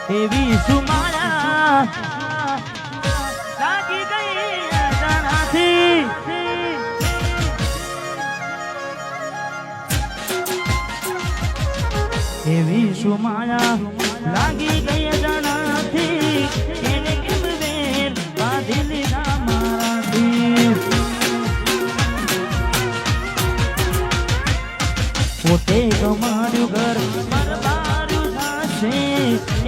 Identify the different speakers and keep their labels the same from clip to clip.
Speaker 1: એવી સુમાયા લાગી ગઈ અજાણાથી એવી સુમાયા લાગી ગઈ અજાણાથી એને કેમ વેર બાંધી લીધા મારાથી પોતે કમાડ્યું ઘર બરબારું થશે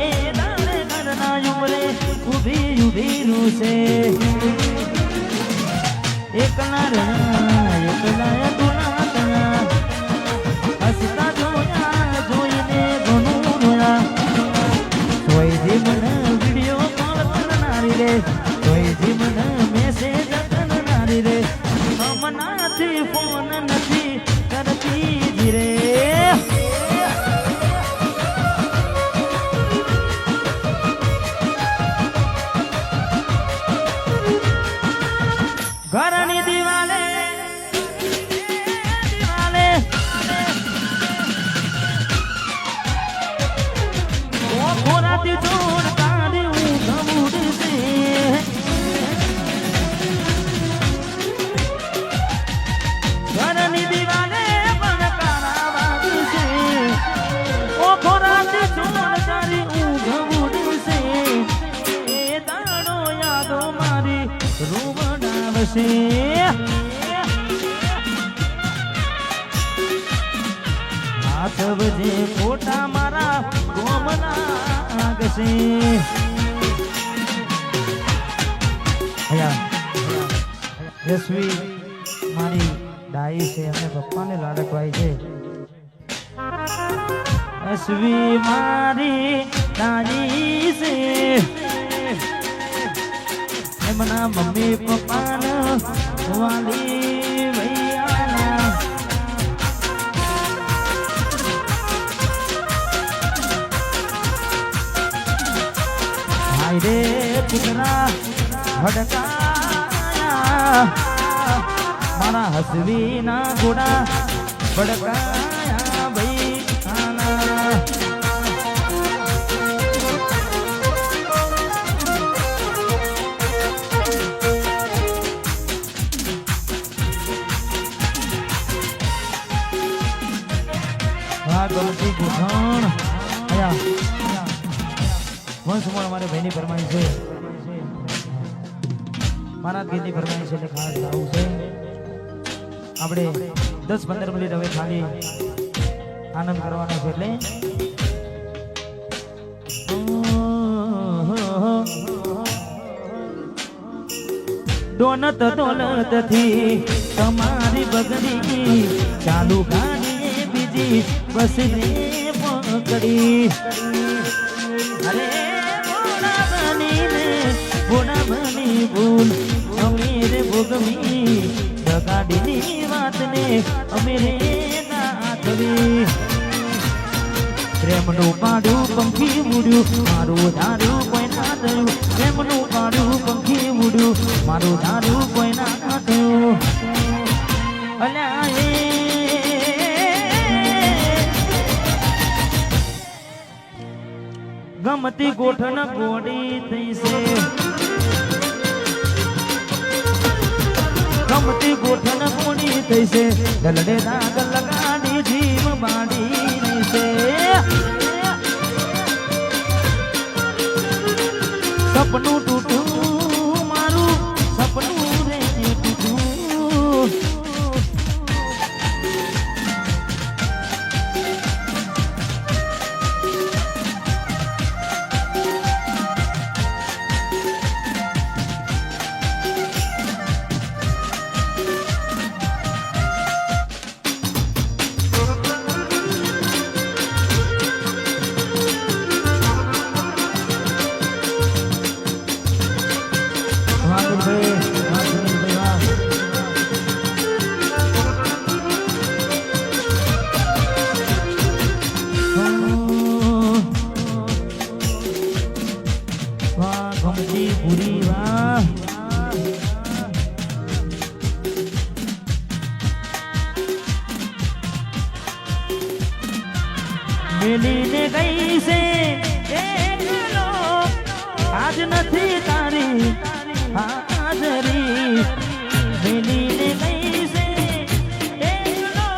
Speaker 1: એ દાડે ઘરના ઉમરે ઊભી ઊભી રૂસે એકલા એકલા ગુના તયા હસતા જોયા જોઈને ઘણું રોયા કોઈ મને વિડીયો કોલ કરનારી રે કોઈ મને મેસેજ કરનારી રે હમણાંથી ફોન નથી કરતી ધીરે ઘરની દિવાલે દિવાલે ઓ ખોરાતી જોડ કાઢી હું ગમુડશે ઘરની દિવાલે પણ કાળા વાગશે ઓ ખોરાતી જોડ કાઢી હું ગમુડશે એ દાડો યાદો મારી રૂવડાવશે હાથ વજે ફોટા મારા ગોમના ગશે યશવી મારી ડાઈ છે અને પપ્પાને લાડકવાઈ છે યશવી મારી ડાઈ છે એમના મમ્મી પપ્પાના વાલી ભૈયાના હાય રે પુતરા ભડકાયા મારા હસવીના ઘોડા ભડકાયા ભૈયાના ગમતી ગોઠણ વંશમણ મારે ભાઈની ફરમાઈશ છે મારા ગીતની ફરમાઈશ એટલે ખાસ આવું છે આપણે 10-15 મિનિટ હવે ખાલી આનંદ કરવાનો છે એટલે ડોનત ડોલત થી તમારી બગડી ચાલુ ગાડી બીજી બસ ને પકડી અરે ભોળા બની ભૂલ અમીરે ભોગવી ગાડીની વાતને અમીરે ના થવી પ્રેમનું પાડું પંખી ઉડ્યું મારું ધારું કોઈ ના થયું પ્રેમનું પાડું પંખી ઉડ્યું મારું ધારું કોઈ ના થયું અલ્યા ગમતી ગોઠણ ગોડી થઈ છે ગમતી ગોઠણ ગોડી થઈ છે દલડે દાગ લગાડી જીવ બાડી નહીં છે સપનું તૂટું મારું સપનું રે તૂટું મેલીને ગઈ છે આજ નથી તારી હાજરી મેલીને ગઈ છે એકલો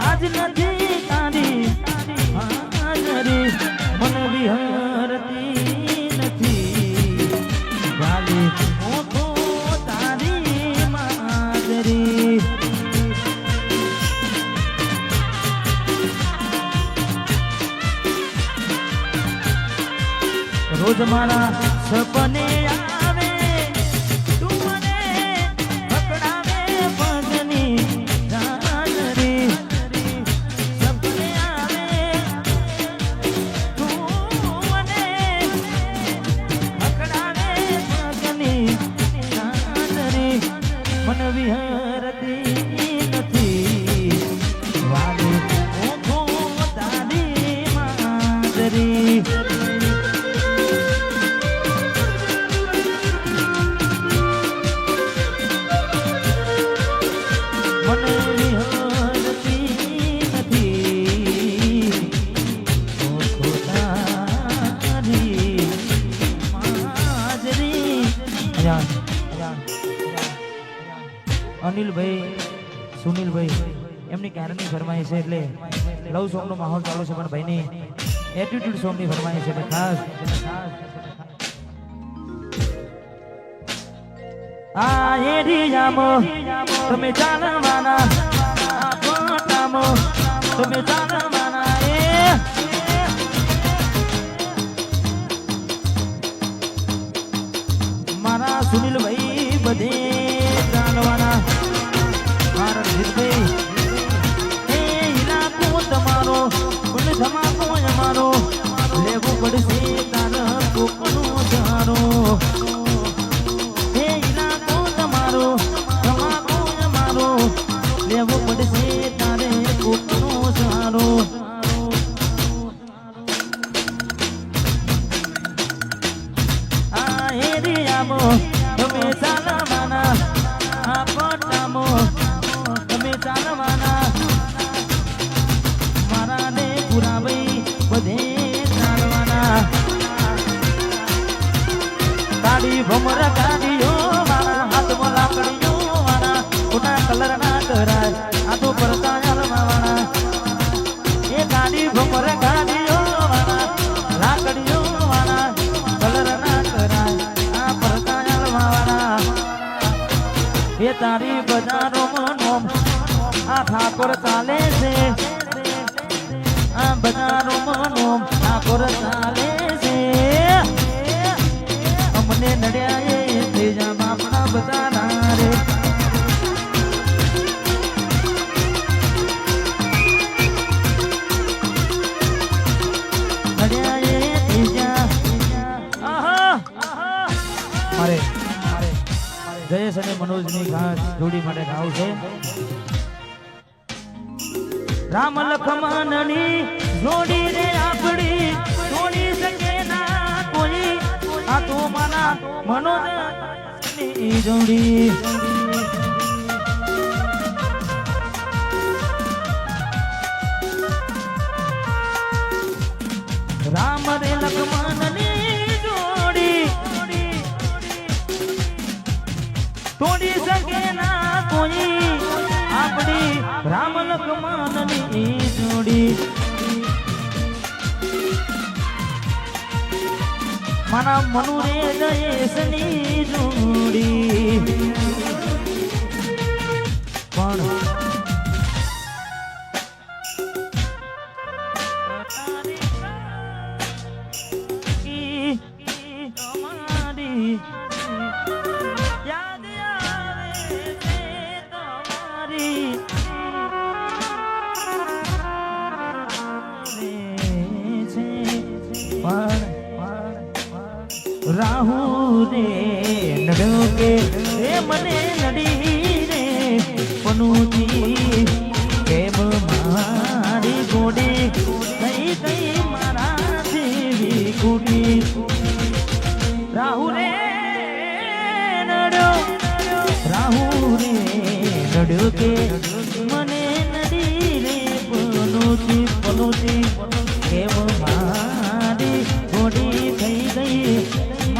Speaker 1: આજ નથી તારી હાજરી મન વિહરતી નથી વાલી હું તો તારી માજરી રોજ મારા સપને આવે તું મને પકડાવે પગની ઝાલરી સપને આવે તું મને પકડાવે પગની ઝાલરી મન વિહરતી નથી વાલી હું તારી માજરી અનિલભાઈ સુનિલભાઈ એમની ક્યારની ફરમાઈશ છે એટલે લવ સોંગનો માહોલ ચાલુ છે પણ ભાઈની એટીટ્યુડ સોંગની ફરમાઈશ છે એટલે ખાસ આ એરિયામાં તમે ચાલવાના આ પટામાં તમે ચાલવાના મારા સુનિલભાઈ બધે ચાલવાના મારા જીતભાઈ એ ઇલાકો તમારો પણ ધમાકો અમારો લેવું પડશે તારા કોકનો જારો લેવું પડશે તારે કોકનો સારો આ એરિયામાં તમે ચાલવાના આ પટ્ટામાં તમે ચાલવાના મારા ને પુરાભાઈ બધે ચાલવાના ગાડી ભમર ગાડીઓ મારા હાથમાં લાકડીઓ મારા ખોટા કલર ના કરાય આ તો પરતાયલ માવાના એ ગાડી ભમર ગાડીઓ વાળા લાકડીઓ વાળા કલર ના કરાય આ પરતાયલ માવાના એ તારી બજારો મનોમ આ ઠાકોર ચાલે છે આ બજારો મનોમ ઠાકોર ચાલે છે અમને નડ્યા એ તેજા બાપના બજારા રે જયેશ અને મનોજની ખાસ જોડી માટે ગાવું છે રામ લખમણની જોડી રે આપડી જોડી શકે ના કોઈ આ તો મારા મનોજની જોડી રામ રે લખમણની જોડી તોડી શકે ના કોઈ આપણી રામ લખમણની જોડી મારા મનુ રે જયેશની જોડી પણ રાહુ રે નડ્યો કે એ મને નડી રે પનુજી કેમ મારી ગોડી થઈ ગઈ મારા જેવી કુટી રાહુ રે નડ્યો કે મને નડી રે પનુજી કેમ મારી ગોડી થઈ ગઈ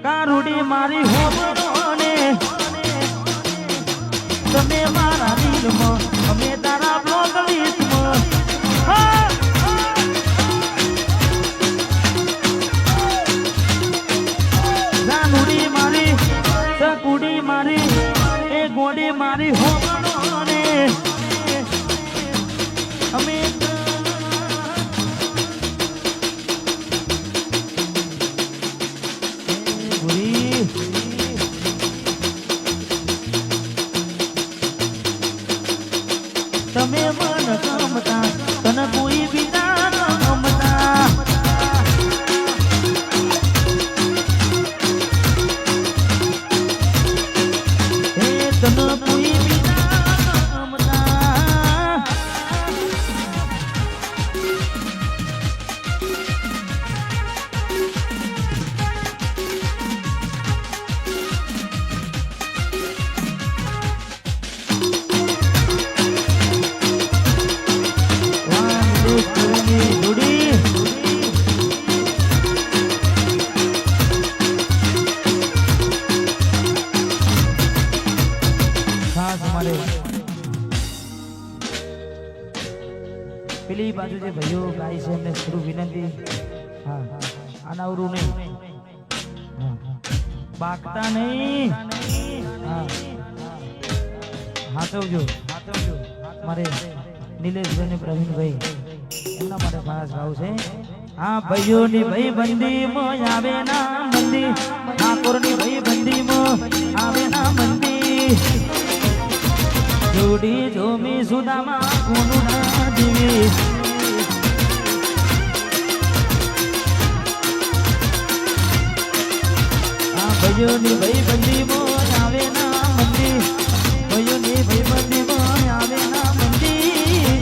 Speaker 1: કારુડી મારી હોબરોને તમે મારા દિલમાં અમે તારા બ્લોગ લીધમાં જાનુડી મારી સકુડી મારી એ ગોડી મારી હોબરોને અમે તમે મન ગમતા તને કોઈ બીજા ન ગમતા હે તને કોઈ બીજા ન ગમતા પેલી બાજુ જે ભાઈઓ ગાય છે એમને થોડું વિનંતી હા આનાવરું નહીં બાકતા નહીં હા હાથવજો મારે નિલેશભાઈ ને પ્રવીણભાઈ એમના માટે ખાસ ગાવું છે હા ભાઈઓની ભાઈ બંદી માં આવે ના મંદી ઠાકોરની ભાઈ બંદી માં આવે ના મંદી જોડી જોમી સુદામાં કોનું ના જીવી આ ભાઈઓની ભાઈ બંદી માં આવે ના મંદી ભાઈઓની ભાઈ બંદી માં આવે ના મંદી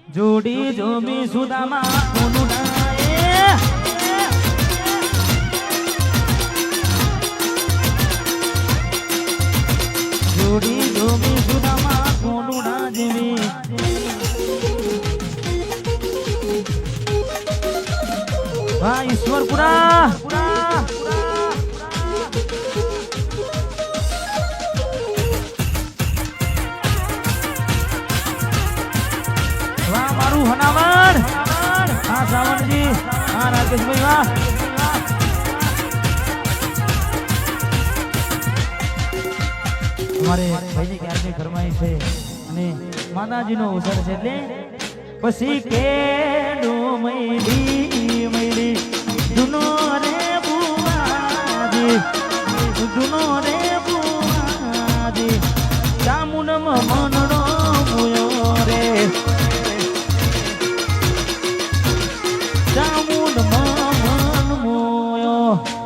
Speaker 1: જોડી જોમી સુદામાં કોનું ના જોડી જોમી સુદામાં કોનું ના જેવી વાહ ઈશ્વરપુરા વાહ મારું હનાવર હા શ્રાવણજી હા રાકેશભાઈ વાહ અમારે ભાઈની ક્યારની ફરમાઈ છે અને માતાજીનો અવસર છે એટલે પછી કેડો મૈડી જૂનો રે બુવાજી જૂનો રે બુવાજી ચામુંડ મનડો મોયો રે ચામુંડ મન મોયો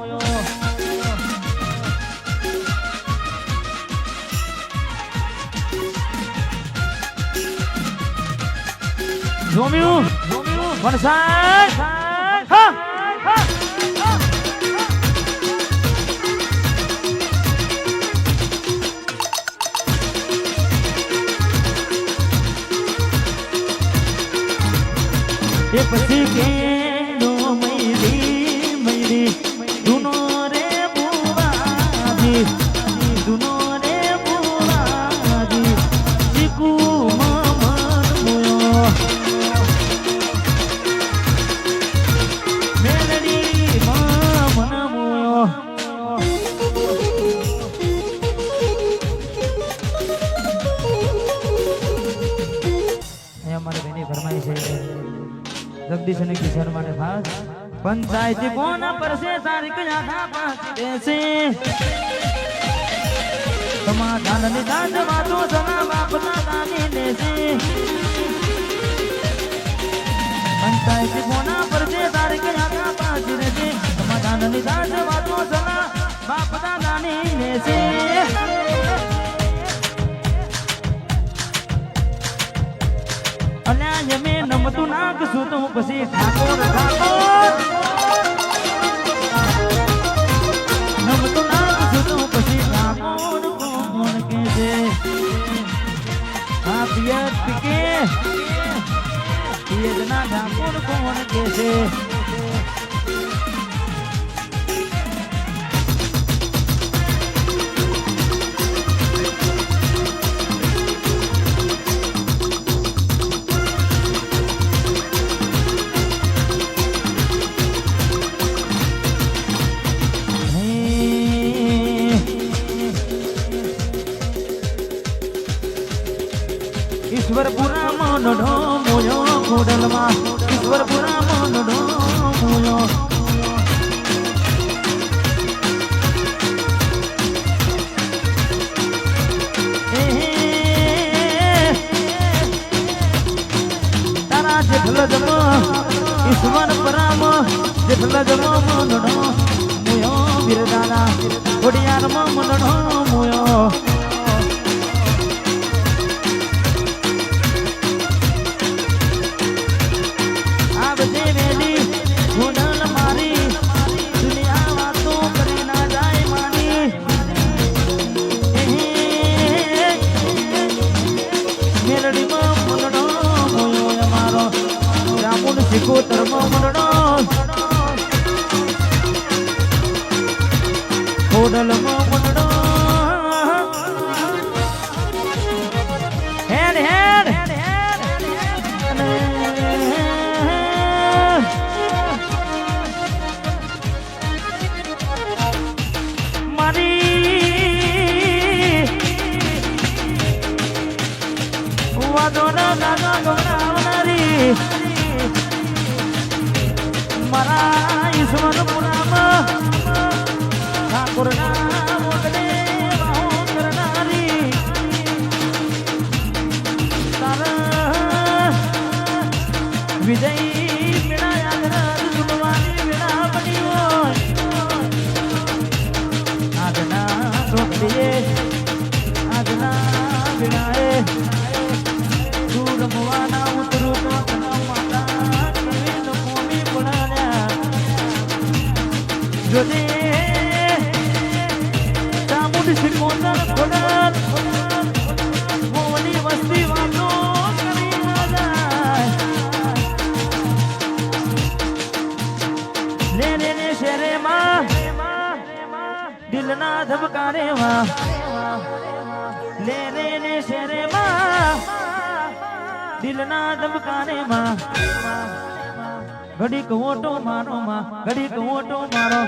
Speaker 1: જોમ્યું વરસાદ એ પછી કે મૈડી જૂનો રે બુવાજી જૂનો રે બુવાજી ચીકુ જગદીશ અને કિશોર માટે ખાસ પંચાયતી કોના પર છે તારીખ યાદા પાછી દેશે સમાધાન ની દાદ વાતો સના બાપના દાની દેશે પંચાયતી કોના પર છે તારીખ યાદા પાછી દેશે સમાધાન ની દાદ વાતો સના બાપના દાની દેશે અલ્યા મેં નમતું નાખશું તો પછી ઠાકોર નમતું નાખશું તો પછી ઠાકોર કોણ કે છે આ પિયર પીકે પિયર ના ઠાકોર કોણ કે છે ઈશ્વરપુરા મોનડો મોયો ખોડલમાં ઈશ્વરપુરા મોનડો મોયો તારા જેટલ જમ ઈશ્વરપરામ જેટલ જમ મોનડો મોયો બિરદાના ખોડિયારમાં મોનડો મોયો સિકોતરમાં મરણો ખોડલમાં મરણો હેડ હેડ મારી વાદોના નાના ગવડાવનારી મારા ઈશ્વરપુરામાં ઠાકોરના મોગલે વાહો કરનારી તારા વિજય મેળા યાદ સુનવાની મેળા બની હોય આજના ચોકડીએ આજના વિનાએ તું રમવાના ઉતરું જોને ચામુંડ સિકોતર ખોડલ મોની વસ્તી વાતો કરી ના જાય લે લે ને શેરેમાં દિલના ધબકારેમાં લે લે ને શેરેમાં દિલના ધબકારેમાં ઘડીક ઓટો મારો માં ઘડીક ઓટો મારો